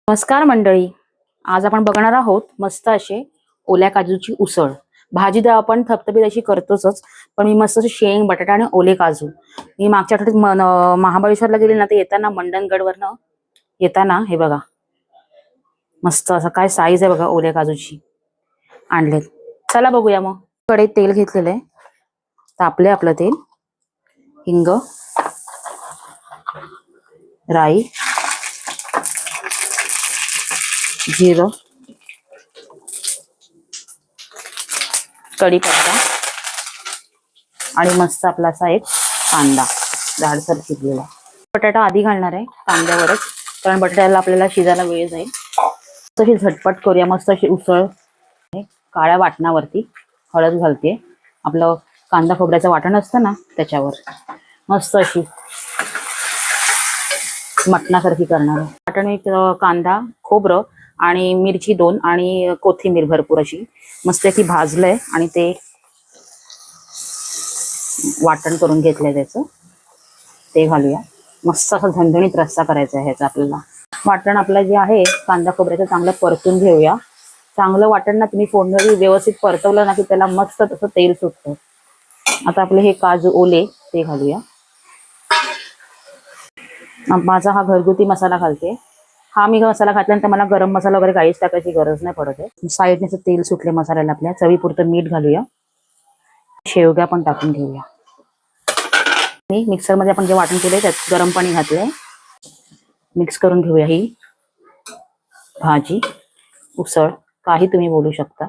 नमस्कार मंडळी, आज आपण बघणार आहोत मस्त असे ओल्या काजूची उसळ। भाजी तर आपण थपथपीत अशी करतोच, पण मी मस्त असे शेंग बटाटा आणि ओले काजू मी मागच्या आठवड्यात महाबळेश्वरला गेले ना, ते येताना मंडणगडवरनं येताना हे बघा मस्त असं काय साईज आहे बघा ओल्या काजूची आणलेत। चला बघूया। मग कढईत तेल घेतलेलं आहे, तापले आपलं तेल, हिंग, राई, जिरं, कढीपत्ता आणि मस्त आपला असा एक कांदा जाडसर चिरलेला। बटाटा आधी घालणार आहे कांद्यावरच, कारण बटाट्याला आपल्याला शिजायला वेळ जाईल। तशी झटपट करूया मस्त अशी उसळ। काळ्या वाटणावरती हळद घालते, आपलं कांदा खोबऱ्याचं वाटण असतं ना त्याच्यावर मस्त अशी मटणासारखी करणार आहे। वाटण एक कांदा, खोबरं आणि मिरची 2 आणि कोथिंबीर भरपूर अशी मस्त की भाजलंय आणि ते वाटण करून घेतलंय त्याचं, ते घालूया। मस्त असा झणझणीत रस्सा करायचा आहे ह्याचा आपल्याला। वाटण आपलं जे आहे कांदा खोबऱ्याचं चांगलं परतून घेऊया। चांगलं वाटण ना तुम्ही फोडणी व्यवस्थित परतवलं ना की त्याला मस्त तसं तेल सुटतं। आता आपले हे काजू ओले ते घालूया। माझा हा घरगुती मसाला घालते। हा मी मसाला घातल्यानंतर मला गरम मसाला वगैरे काहीच टाकायची गरज नाही पडत आहे। साईडने तेल सुटले मसाल्याला आपल्या, चवीपुरतं मीठ घालूया। शेवगा पण टाकून घेऊया। मिक्सर मध्ये आपण जे वाटण केलंय त्यात गरम पाणी घातलंय, मिक्स करून घेऊया। ही भाजी उसळ काही तुम्ही बोलू शकता,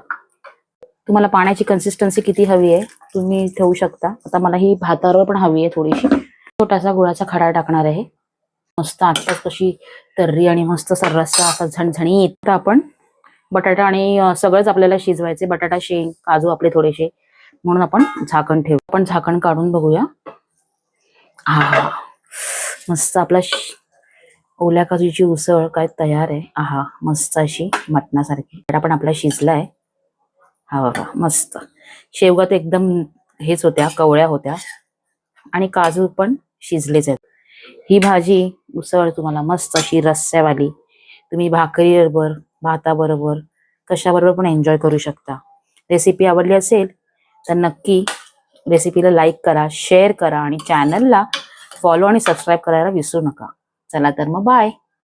तुम्हाला पाण्याची कन्सिस्टन्सी किती हवी आहे तुम्ही ठेवू शकता। आता मला ही भातावर पण हवी आहे थोडीशी। छोटासा गुळाचा खडा टाकणार आहे। मस्त आत्ताच कशी तर्री आणि मस्त रस्सा असा झणझणीत। तर आपण बटाटा आणि सगळंच आपल्याला शिजवायचे, बटाटा शेंग काजू आपले थोडेसे, म्हणून आपण झाकण ठेवू। आपण झाकण काढून बघूया। हा मस्त आपला ओल्या काजूची उसळ काय तयार आहे। आहा मस्त अशी मटणासारखी पण आपला शिजलाय। हा बघा मस्त, शेवगा तर एकदम हेच होत्या, कवळ्या होत्या आणि काजू पण शिजलेच आहेत। ही भाजी उसळ तुम्हाला मस्त अशी रस्स्यावाली तुम्ही भाकरी बरोबर, भाताबरोबर, कशाबरोबर पण एन्जॉय करू शकता। रेसिपी आवडली असेल तर नक्की रेसिपीला लाईक करा, शेअर करा आणि चॅनलला फॉलो आणि सबस्क्राईब करायला विसरू नका। चला तर मग बाय।